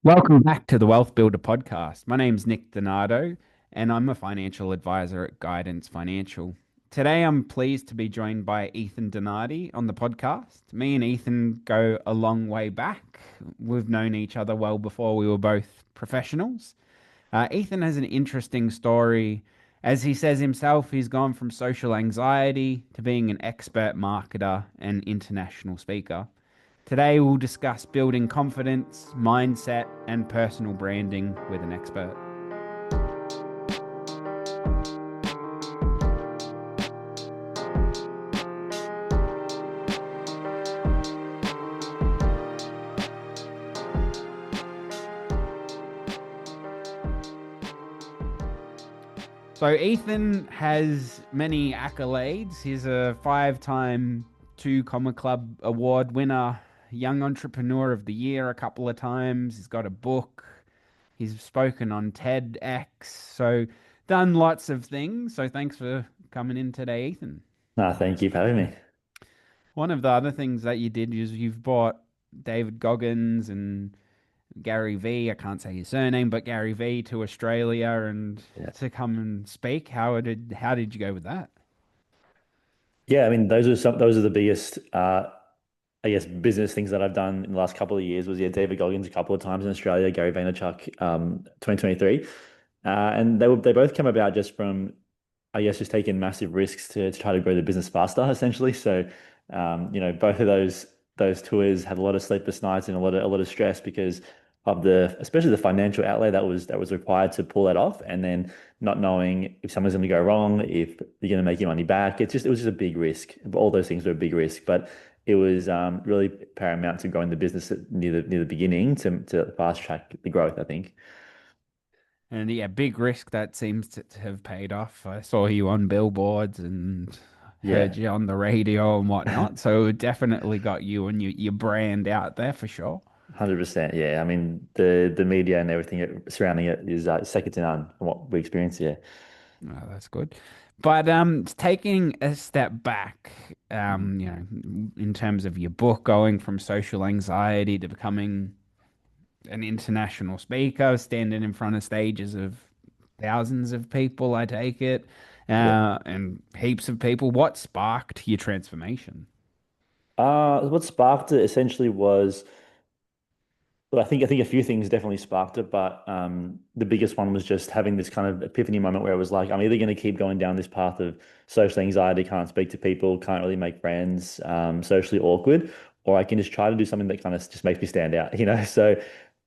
Welcome back to the Wealth Builder podcast. My name's Nick Donato, and I'm a financial advisor at Guidance Financial. Today, I'm pleased to be joined by Ethan Donati on the podcast. Me and Ethan go a long way back. We've known each other well before we were both professionals. Ethan has an interesting story. As he says himself, he's gone from social anxiety to being an expert marketer and international speaker. Today, we'll discuss building confidence, mindset, and personal branding with an expert. So, Ethan has many accolades. He's a five-time Two Comma Club Award winner, Young Entrepreneur of the Year a couple of times. He's got a book. He's spoken on TEDx. So, done lots of things. So, thanks for coming in today, Ethan. Thank you for having me. One of the other things that you did is you've brought David Goggins and Gary V. I can't say his surname, but Gary V. to Australia and Yeah. to come and speak. How did you go with that? Yeah, I mean, those are the biggest, I guess, business things that I've done in the last couple of years was, yeah, David Goggins a couple of times in Australia, Gary Vaynerchuk, 2023. And they both came about just from, I guess, just taking massive risks to try to grow the business faster, essentially. So, both of those tours had a lot of sleepless nights and a lot of stress because of especially the financial outlay that was required to pull that off, and then not knowing if something's going to go wrong, if you're going to make your money back. It was just a big risk. All those things were a big risk, but it was really paramount to growing the business near the beginning to fast track the growth, I think. And yeah, big risk that seems to have paid off. I saw you on billboards and heard Yeah. you on the radio and whatnot. So it definitely got you and your brand out there for sure. 100%. Yeah. I mean, the media and everything surrounding it is second to none from what we experience here. Oh, that's good. But taking a step back, Mhm. in terms of your book, going from social anxiety to becoming an international speaker, standing in front of stages of thousands of people, I take it, Yeah. and heaps of people. What sparked your transformation? What sparked it essentially was, well, I think a few things definitely sparked it, but the biggest one was just having this kind of epiphany moment where it was like, I'm either going to keep going down this path of social anxiety, can't speak to people, can't really make friends, socially awkward, or I can just try to do something that kind of just makes me stand out, you know? So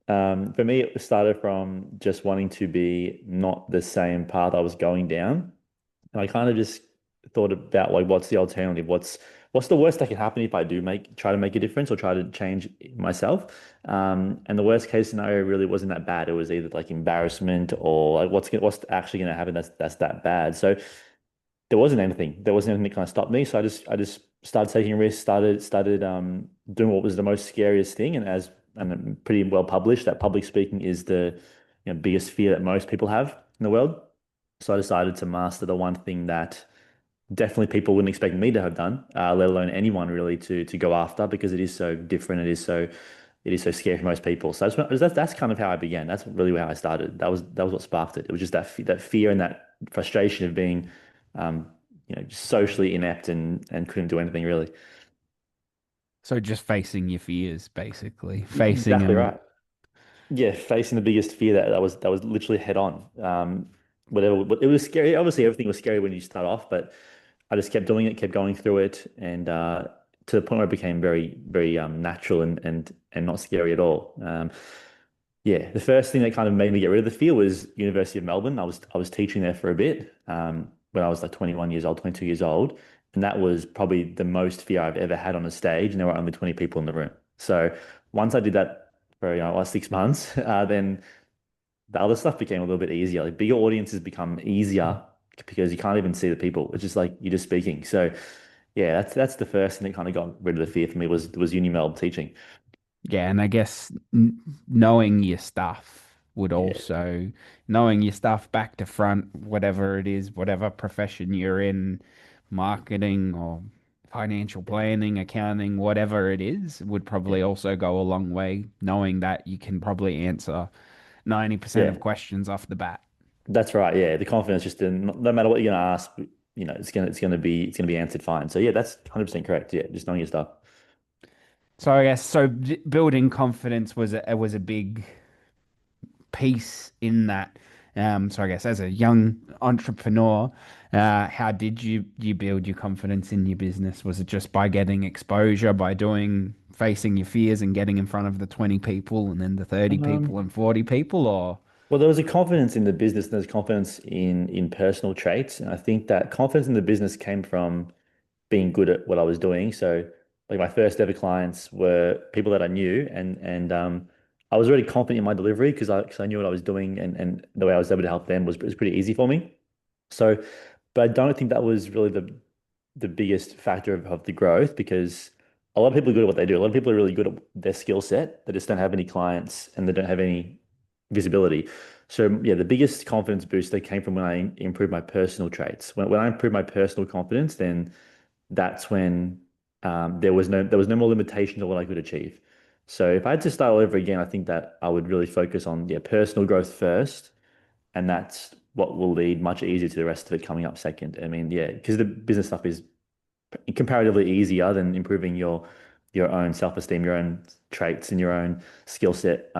for me, it started from just wanting to be not the same path I was going down. And I kind of just thought about like, what's the alternative? What's the worst that can happen if I do try to make a difference or try to change myself? And the worst case scenario really wasn't that bad. It was either like embarrassment or like what's actually going to happen that's that bad. So there wasn't anything that kind of stopped me. So I just started taking risks, started doing what was the most scariest thing, and pretty well published that public speaking is the biggest fear that most people have in the world. So I decided to master the one thing that definitely people wouldn't expect me to have done, let alone anyone really to go after because it is so different. It is so scary for most people. So that's kind of how I began. That's really how I started. That was what sparked it. It was just that fear and that frustration of being, um, just socially inept and couldn't do anything really. So just facing your fears, basically, facing Exactly them. right. Yeah, facing the biggest fear that was literally head on. Whatever it was scary. Obviously, everything was scary when you start off, but I just kept doing it, kept going through it, and to the point where it became very, very natural and not scary at all. Yeah, the first thing that kind of made me get rid of the fear was University of Melbourne. I was teaching there for a bit when I was like 21 years old, 22 years old, and that was probably the most fear I've ever had on a stage, and there were only 20 people in the room. So once I did that for like 6 months, then the other stuff became a little bit easier. Like bigger audiences become easier because you can't even see the people. It's just like you're just speaking. So yeah, that's the first thing that kind of got rid of the fear for me was Uni Melb teaching. Yeah, and I guess knowing your stuff would Yeah, also knowing your stuff back to front, whatever it is, whatever profession you're in, marketing or financial planning, accounting, whatever it is, would Yeah. probably also go a long way, knowing that you can probably answer 90% of Yeah. questions off the bat. That's right. Yeah. The confidence just in no matter what you're gonna ask, it's gonna be answered fine. So yeah, that's 100% correct. Yeah, just knowing your stuff. So I guess building confidence was a big piece in that. So I guess as a young entrepreneur, how did you build your confidence in your business? Was it just by getting exposure, by doing facing your fears and getting in front of the 20 people and then the 30 people Um, and 40 people, or well, there was a confidence in the business and there's confidence in personal traits. And I think that confidence in the business came from being good at what I was doing. So like my first ever clients were people that I knew and I was already confident in my delivery because I knew what I was doing and the way I was able to help them was pretty easy for me. So, but I don't think that was really the biggest factor of the growth because a lot of people are good at what they do. A lot of people are really good at their skill set. They just don't have any clients and they don't have any visibility. So yeah, the biggest confidence boost that came from when I improved my personal traits. When I improved my personal confidence, then that's when there was no more limitation to what I could achieve. So if I had to start all over again, I think that I would really focus on personal growth first, and that's what will lead much easier to the rest of it coming up second. I mean, yeah, because the business stuff is comparatively easier than improving your own self-esteem, your own traits, and your own skill set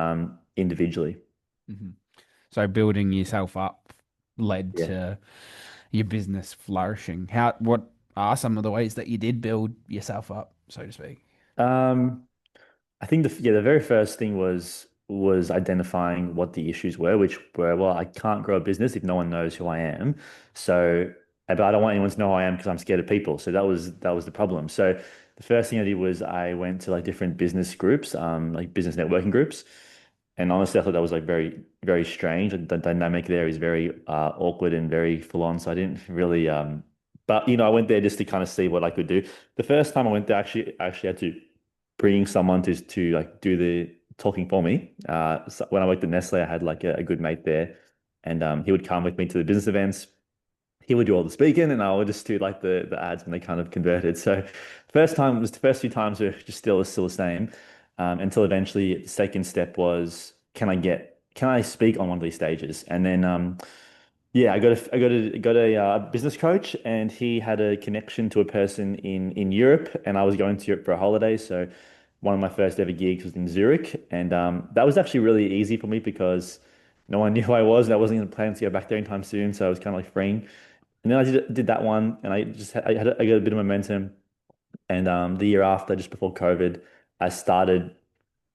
individually. Mhm. So building yourself up led Yeah. to your business flourishing. What are some of the ways that you did build yourself up, so to speak? Um, I think the very first thing was identifying what the issues were, which were, well, I can't grow a business if no one knows who I am. So, but I don't want anyone to know who I am because I'm scared of people. So that was the problem. So the first thing I did was I went to like different business groups, like business networking groups. And honestly, I thought that was like very, very strange. The dynamic there is very awkward and very full on. So I didn't really but I went there just to kind of see what I could do. The first time I went there, I actually had to bring someone to like do the talking for me. So when I worked at Nestle, I had like a good mate there, and he would come with me to the business events. He would do all the speaking, and I would just do like the ads when they kind of converted. So, the first few times were just still the same, until eventually the second step was can I speak on one of these stages, and then yeah, I got a business coach, and he had a connection to a person in Europe, and I was going to Europe for a holiday. So one of my first ever gigs was in Zurich, and that was actually really easy for me because no one knew who I was, and I wasn't going to plan to go back there anytime soon. So I was kind of like freeing. And then I did that one, and I got a bit of momentum. And the year after, just before COVID, I started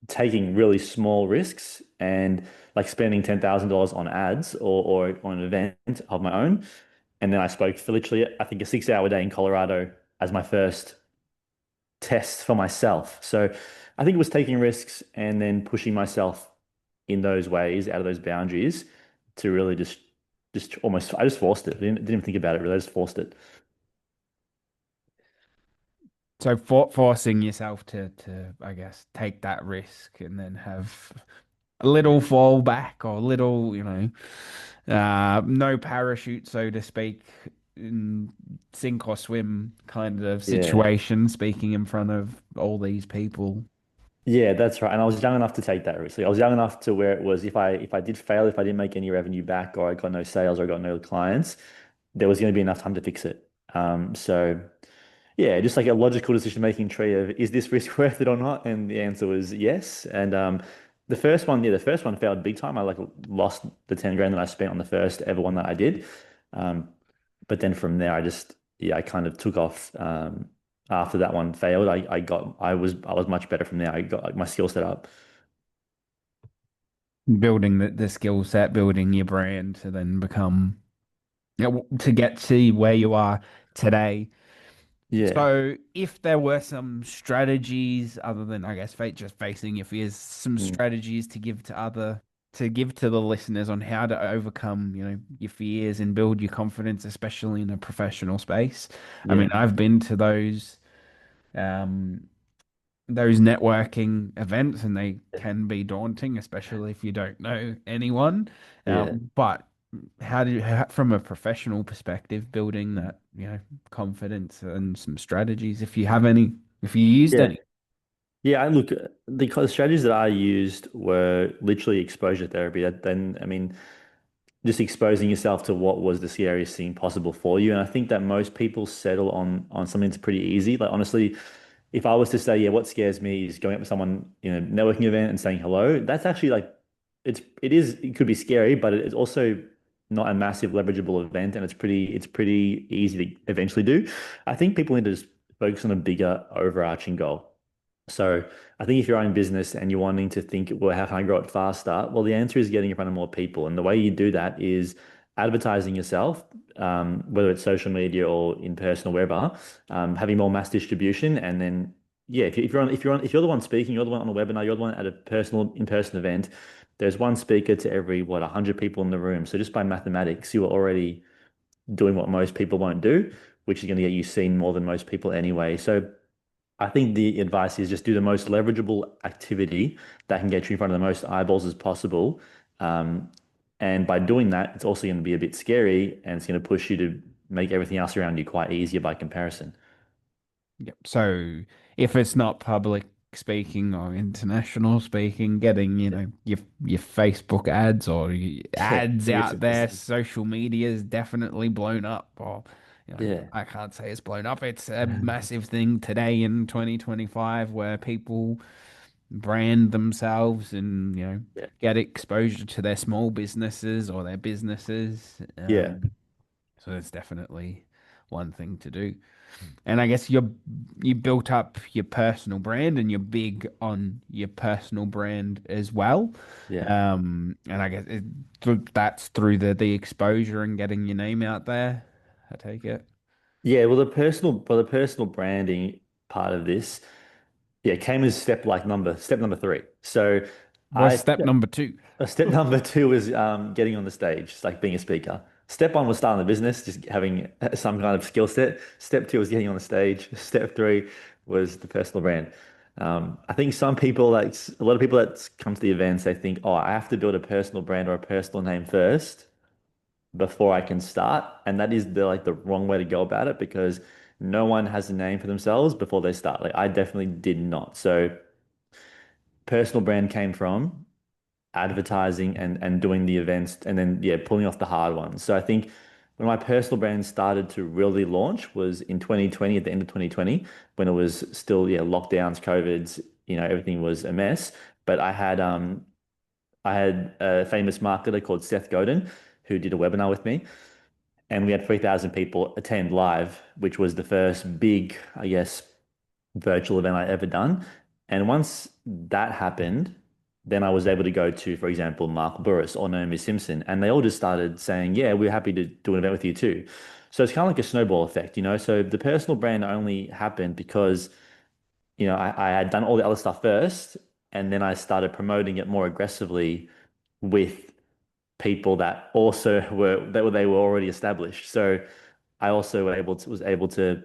taking really small risks and like spending $10,000 on ads or on an event of my own. And then I spoke for literally, I think, a 6 hour day in Colorado as my first test for myself. So I think it was taking risks and then pushing myself in those ways, out of those boundaries to really just almost, I just forced it. Didn't even think about it really. I just forced it. So forcing yourself to I guess take that risk and then have a little fallback or little, no parachute, so to speak, in sink or swim kind of Yeah. situation, speaking in front of all these people. Yeah, that's right. And I was young enough to take that risk. Like, I was young enough to where it was if I did fail, if I didn't make any revenue back, or I got no sales, or I got no clients, there was going to be enough time to fix it. So yeah, just like a logical decision making tree of is this risk worth it or not? And the answer was yes. And the first one failed big time. I like lost the 10 grand that I spent on the first ever one that I did. Um, but then from there, I kind of took off. After that one failed, I was much better from there. I got like, my skill set up. Building the skill set, building your brand to then become, to get to where you are today. Yeah. So, if there were some strategies other than, I guess, just facing your fears, some Mm. strategies to give to the listeners on how to overcome, your fears and build your confidence, especially in a professional space. I mean, Yeah. I've been to um, those networking events, and they can be daunting, especially if you don't know anyone. Yeah. But from a professional perspective, building that, confidence and some strategies, if you have any, if you used Yeah. any? Yeah, I look, the kind of strategies that I used were literally exposure therapy. That then, I mean, just exposing yourself to what was the scariest thing possible for you. And I think that most people settle on something that's pretty easy. Like honestly, if I was to say, yeah, what scares me is going up with someone in a networking event and saying hello, that's actually like it could be scary, but it's also not a massive leverageable event and it's pretty easy to eventually do. I think people need to just focus on a bigger overarching goal. So I think if you're in business and you're wanting to think, well, how can I grow it faster? Well, the answer is getting in front of more people. And the way you do that is advertising yourself, whether it's social media or in person or wherever, having more mass distribution. And then, yeah, if you're the one speaking, you're the one on a webinar, you're the one at a personal in-person event, there's one speaker to every, 100 people in the room. So just by mathematics, you are already doing what most people won't do, which is going to get you seen more than most people anyway. So I think the advice is just do the most leverageable activity that can get you in front of the most eyeballs as possible. Um, and by doing that, it's also going to be a bit scary and it's going to push you to make everything else around you quite easier by comparison. Yep. So if it's not public speaking or international speaking, getting, your Facebook ads or Yeah, ads out there, 360%. social media is definitely blown up. Or, Yeah. I can't say it's blown up. It's a massive thing today in 2025 where people brand themselves and, Yeah. get exposure to their small businesses or their businesses. Yeah. So it's definitely one thing to do. And I guess you built up your personal brand and you're big on your personal brand as well. Yeah. And I guess that's through the exposure and getting your name out there. I take it. Yeah. Well, the personal branding part of this, yeah, came as step number three. So What's I step number two? Step number two is getting on the stage, it's like being a speaker. Step one was starting the business, just having some kind of skill set. Step two was getting on the stage. Step three was the personal brand. I think some people, like a lot of people that come to the events, they think, oh, I have to build a personal brand or a personal name first before I can start. And that is the wrong way to go about it because no one has a name for themselves before they start. Like I definitely did not. So personal brand came from advertising and doing the events and then yeah pulling off the hard ones. So I think when my personal brand started to really launch was in 2020 at the end of 2020 when it was still yeah lockdowns, COVIDs, everything was a mess. But I had a famous marketer called Seth Godin who did a webinar with me and we had 3,000 people attend live, which was the first big, I guess, virtual event I ever done. And once that happened, then I was able to go to, for example, Mark Burris or Naomi Simpson, and they all just started saying, "Yeah, we're happy to do an event with you too." So it's kind of like a snowball effect, you know. So the personal brand only happened because, I had done all the other stuff first, and then I started promoting it more aggressively with people that also they were already established. So I also was able to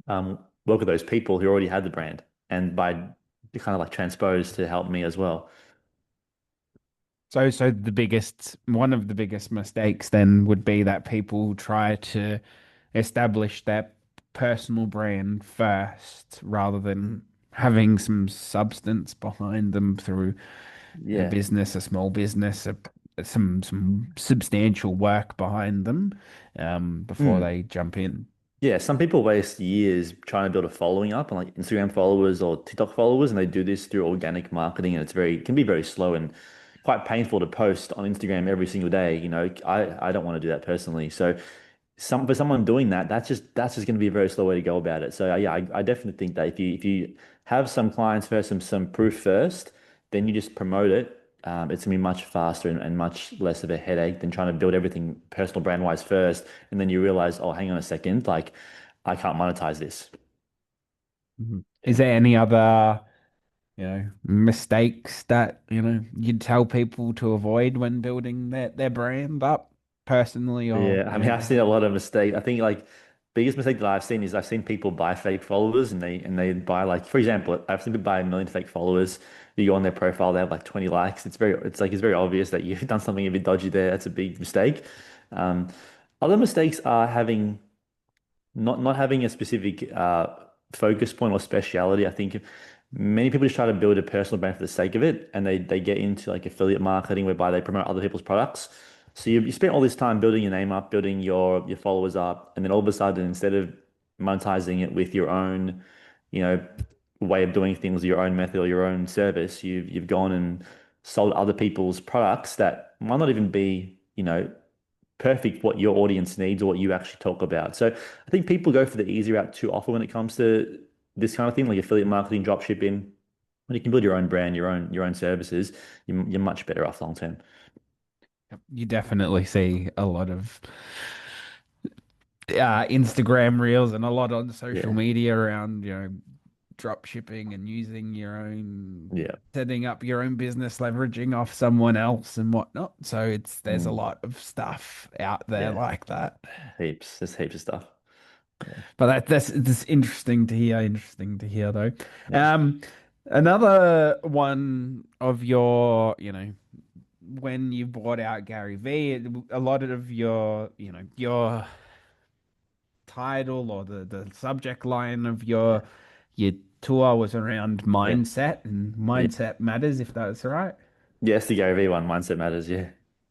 work with those people who already had the brand and by kind of like transpose to help me as well. So one of the biggest mistakes then would be that people try to establish their personal brand first rather than having some substance behind them through a Yeah. business, a small business, some substantial work behind them, before Mm. they jump in. Yeah, some people waste years trying to build a following up on like Instagram followers or TikTok followers, and they do this through organic marketing, and it can be very slow and quite painful to post on Instagram every single day. I don't want to do that personally. So for someone doing that, that's just going to be a very slow way to go about it. So yeah, I definitely think that if you have some clients first, some proof first, then you just promote it. It's gonna be much faster and much less of a headache than trying to build everything personal brand wise first, and then you realize, oh, hang on a second, like I can't monetize this. Mhm. Is Yeah. there any other, mistakes that, you'd tell people to avoid when building their brand up personally or, Yeah, I mean, I've seen a lot of mistakes. I think like biggest mistake that I've seen is I've seen people buy fake followers and they buy like, for example, I've seen people buy 1 million fake followers. You go on their profile, they have like 20 likes. It's very obvious that you've done something a bit dodgy there. That's a big mistake. Um, Other mistakes are having not having a specific focus point or speciality. I think many people just try to build a personal brand for the sake of it, and they get into like affiliate marketing whereby they promote other people's products. So you spent all this time building your name up, building your followers up, and then all of a sudden, instead of monetizing it with your own, you know, way of doing things, your own method or your own service, you've gone and sold other people's products that might not even be, perfect what your audience needs or what you actually talk about. So I think people go for the easy route too often when it comes to this kind of thing, like affiliate marketing, drop shipping. When you can build your own brand, your own services, you're much better off long term. You definitely see a lot of Instagram reels and a lot on social Yeah, media around, drop shipping and using your own, yeah, setting up your own business, leveraging off someone else and whatnot. So there's a mm, lot of stuff out there yeah. like that. Heaps. There's heaps of stuff. Yeah, But that's interesting to hear. Interesting to hear though. yeah, Um, Another one of your, when you bought out Gary V, a lot of your title or the subject line of yeah, your tour was around yeah, mindset and yeah. mindset matters, if that's right. Yes, the Gary V one, mindset matters. Yeah,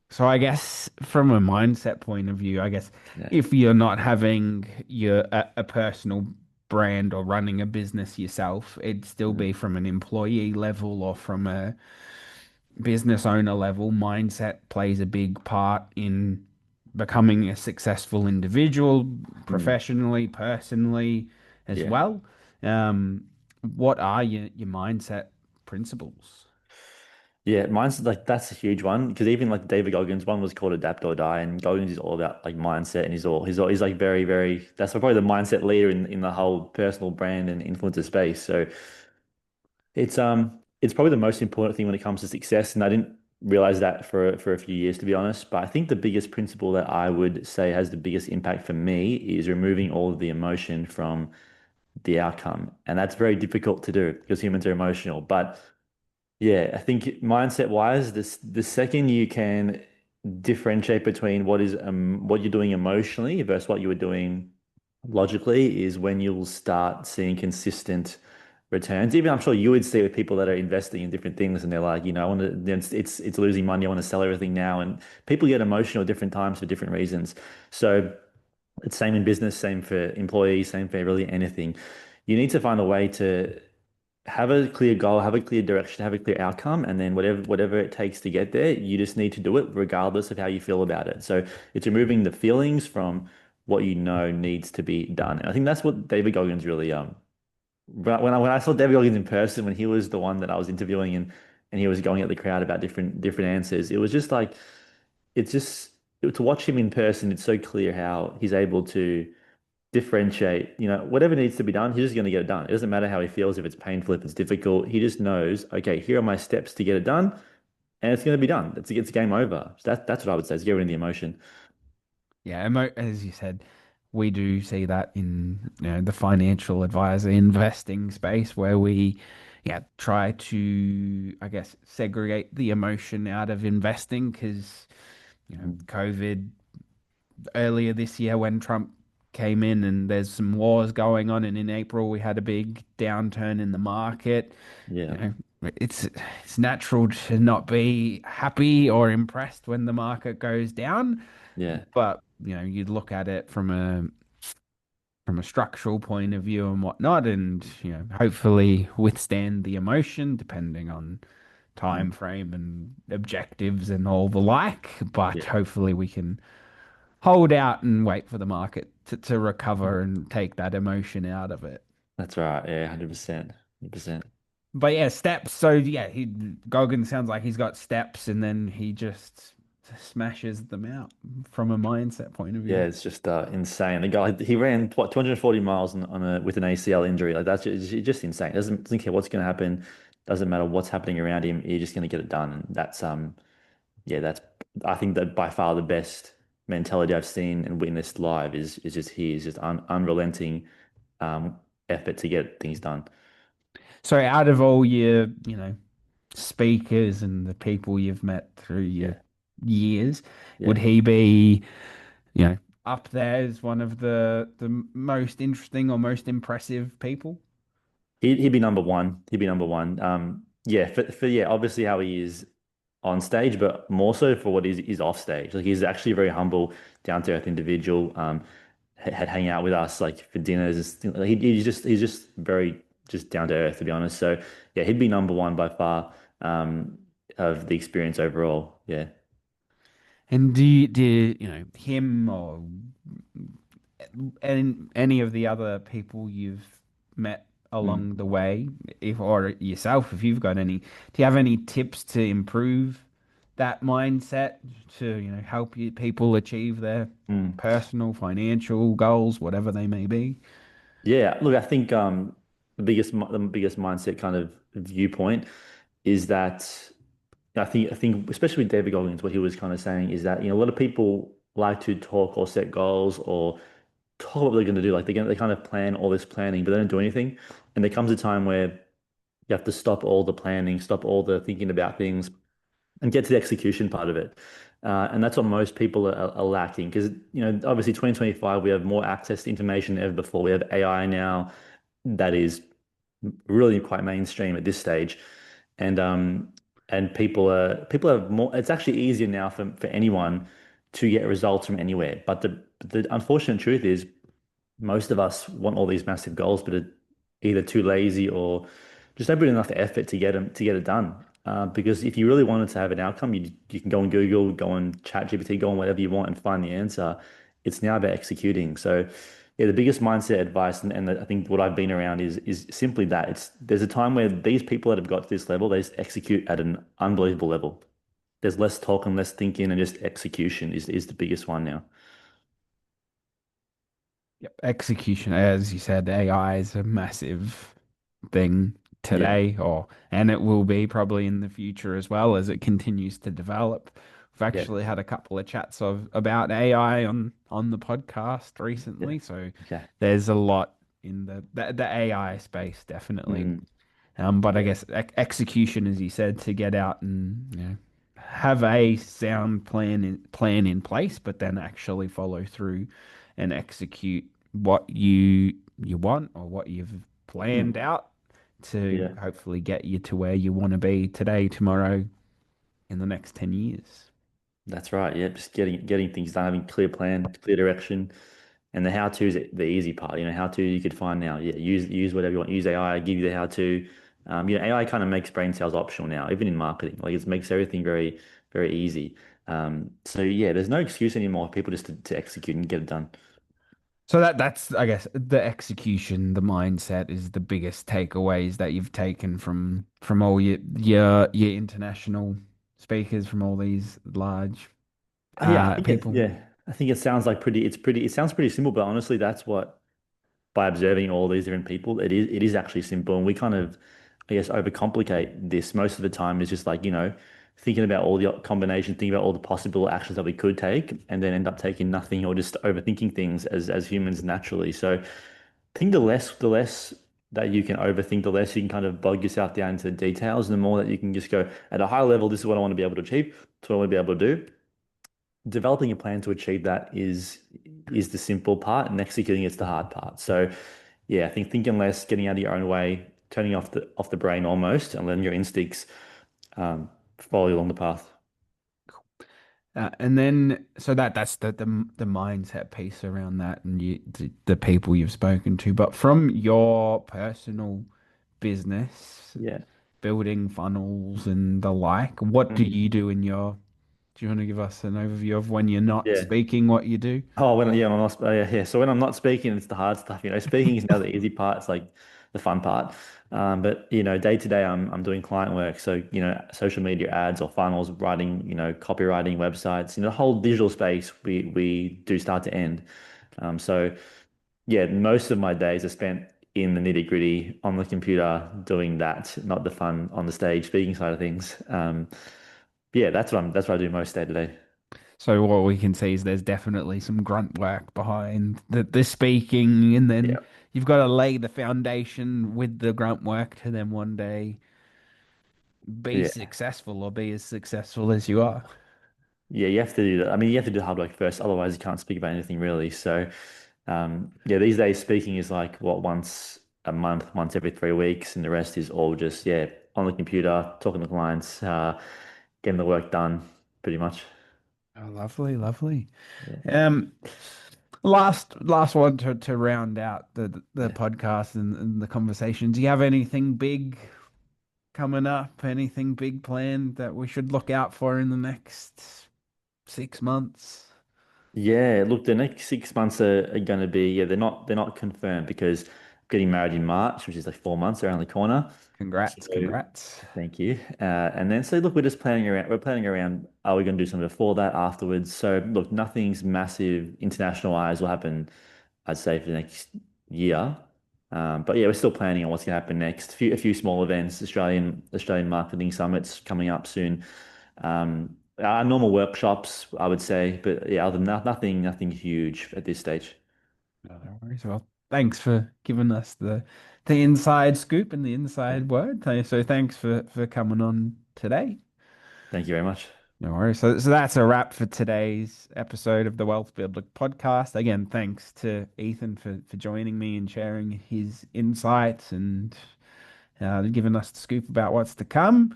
So I guess from a mindset point of view, I guess yeah, if you're not having a personal brand or running a business yourself, it'd still mm, be from an employee level or from a business owner level. Mindset plays a big part in becoming a successful individual, mm, professionally, personally, as yeah. well. What are your mindset principles? Yeah, mine's like that's a huge one because even like David Goggins one was called Adapt or Die, and Goggins is all about like mindset, and he's like very that's probably the mindset leader in the whole personal brand and influencer space. So it's probably the most important thing when it comes to success, and I didn't realize that for a few years to be honest. But I think the biggest principle that I would say has the biggest impact for me is removing all of the emotion from the outcome, and that's very difficult to do because humans are emotional, but yeah, I think mindset wise, this the second you can differentiate between what you're doing emotionally versus what you were doing logically is when you'll start seeing consistent returns. Even I'm sure you would see with people that are investing in different things and they're like, I want to it's losing money, I want to sell everything now. And people get emotional at different times for different reasons. So it's same in business, same for employees, same for really anything. You need to find a way to have a clear goal, have a clear direction, have a clear outcome, and then whatever it takes to get there, you just need to do it regardless of how you feel about it. So it's removing the feelings from what you know needs to be done. And I think that's what David Goggins really but when I saw David Goggins in person, when he was the one that I was interviewing and he was going at the crowd about different answers, it was just like it's just to watch him in person, it's so clear how he's able to differentiate, whatever needs to be done, he's just going to get it done. It doesn't matter how he feels, if it's painful, if it's difficult. He just knows, okay, here are my steps to get it done, and it's going to be done. It's game over. So that's what I would say is get rid of the emotion. Yeah, as you said, we do see that in the financial advisor investing space where we try to, I guess, segregate the emotion out of investing because Mm. COVID earlier this year when Trump came in and there's some wars going on, and in April we had a big downturn in the market. You Yeah, know, it's natural to not be happy or impressed when the market goes down, yeah, but you'd look at it from a structural point of view and whatnot, and hopefully withstand the emotion depending on time mm, frame and objectives and all the like. But yeah. hopefully we can hold out and wait for the market to recover and take that emotion out of it. That's right. Yeah, 100%. 100%. But yeah, steps. So yeah, Goggin sounds like he's got steps, and then he just smashes them out from a mindset point of Yeah, view. it's just insane. The guy he ran what 240 miles on a with an ACL injury. Like that's just insane. Doesn't care what's going to happen. Doesn't matter what's happening around him. You're just going to get it done. And that's yeah, that's I think that by far the best. mentality I've seen and witnessed live is just his, just unrelenting um, effort to get things done. So out of all your, speakers and the people you've met through your Yeah, years, would yeah. he be, you know, up there as one of the most interesting or most impressive people? He'd be number one. He'd be number one. Yeah, for yeah, obviously how he is on stage, but more so for what is off stage. Like he's actually a very humble, down to earth individual. Had hang out with us like for dinners. He's just very just down to earth, to be honest. So yeah, he'd be number one by far of the experience overall. Yeah, And him or any of the other people you've met Mm. along the way, if or yourself, if you've got any, do you have any tips to improve that mindset to, help people achieve their Mm. personal, financial goals, whatever they may be? Yeah. Look, I think the biggest mindset kind of viewpoint is that. I think especially with David Goggins, what he was kind of saying is that a lot of people like to talk or set goals or talk what they're going to do. Like they kind of plan all this planning, but they don't do anything. And there comes a time where you have to stop all the planning, stop all the thinking about things, and get to the execution part of it. And that's what most people are lacking because obviously 2025 we have more access to information than ever before. We have AI now that is really quite mainstream at this stage, and people have more. It's actually easier now for anyone to get results from anywhere. But the unfortunate truth is most of us want all these massive goals, but are either too lazy or just don't put enough effort to get it done. Because if you really wanted to have an outcome, you can go on Google, go on ChatGPT, go on whatever you want and find the answer. It's now about executing. So, yeah, the biggest mindset advice, and I think what I've been around is simply that there's a time where these people that have got to this level, they just execute at an unbelievable level. There's less talk and less thinking, and just execution is the biggest one now. Yep. Execution, as you said, AI is a massive thing Yeah, today, and it will be probably in the future as well as it continues to develop. We've yeah, actually had a couple of chats about AI on the podcast yeah. recently, so Okay. there's a lot in the AI space, definitely. Mm, But I yeah. guess execution, as you said, to get out and have a sound plan in place, but then actually follow through and execute what you want or what you've planned Mm, out to yeah. hopefully get you to where you want to be today, tomorrow, in the next 10 years. That's right. Yeah, just getting things done, having clear plan, clear direction, and the how to is the easy part. How to you could find now. Yeah, use whatever you want. Use AI, give you the how to. AI kind of makes brain cells optional now, even in marketing. Like it makes everything very, very easy. So yeah, there's no excuse anymore for people just to execute and get it done. So that's I guess the execution, the mindset is the biggest takeaways that you've taken from all your international speakers from all these large Yeah, I think people. I think it sounds like it sounds pretty simple, but honestly, that's what by observing all these different people, it is actually simple. And we kind of, I guess, overcomplicate this most of the time. Is just like, thinking about all the combinations, thinking about all the possible actions that we could take, and then end up taking nothing or just overthinking things as humans naturally. So I think the less that you can overthink, the less you can kind of bog yourself down into the details, and the more that you can just go at a high level, this is what I want to be able to achieve, this is what I want to be able to do. Developing a plan to achieve that is the simple part, and executing is the hard part. So yeah, I think thinking less, getting out of your own way, turning off the brain almost, and letting your instincts follow you along the path. And then, so that's the mindset piece around that, and the people you've spoken to. But from your personal business, Yeah. building funnels and the like, what do Mm. you do in your? Do you want to give us an overview of when you're not Yeah. speaking, what you do? Oh, when I'm not, yeah. So when I'm not speaking, it's the hard stuff. Speaking is now the easy part. It's like the fun part. But day to day, I'm doing client work. So social media ads or funnels, writing, copywriting, websites. The whole digital space we do start to end. So yeah, most of my days are spent in the nitty gritty on the computer doing that, not the fun on the stage speaking side of things. Yeah, that's what I do most day to day. So what we can see is there's definitely some grunt work behind the speaking, and then Yeah. you've got to lay the foundation with the grunt work to then one day be Yeah. successful or be as successful as you are. Yeah, you have to do that. I mean, you have to do the hard work first, otherwise you can't speak about anything really. So, yeah, these days speaking is like what once a month, once every 3 weeks, and the rest is all just yeah on the computer, talking to clients, getting the work done, pretty much. Oh, lovely, lovely. Yeah, Um, last one to round out the yeah. podcast and the conversation. Do you have anything big coming up? Anything big planned that we should look out for in the next 6 months? Yeah, look, the next 6 months are going to be yeah they're not confirmed because I'm getting married in March, which is like 4 months around the corner. So Congrats, congrats. thank you. And then so look, we're just planning around. We're planning around. Are we going to do something before that, afterwards? So look, nothing's massive internationalized will happen. I'd say for the next year. But yeah, we're still planning on what's going to happen next. A few small events, Australian marketing summits coming up soon. Our normal workshops, I would say, but yeah, other than that, nothing huge at this stage. No worries. Well, thanks for giving us the inside scoop and the inside word. So thanks for coming on today. Thank you very much. No worries. So that's a wrap for today's episode of the Wealth Builder podcast. Again, thanks to Ethan for joining me and sharing his insights and giving us the scoop about what's to come.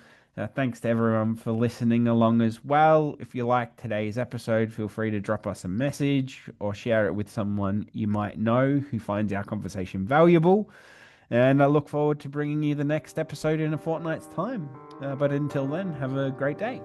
Thanks to everyone for listening along as well. If you like today's episode, feel free to drop us a message or share it with someone you might know who finds our conversation valuable. And I look forward to bringing you the next episode in a fortnight's time. But until then, have a great day.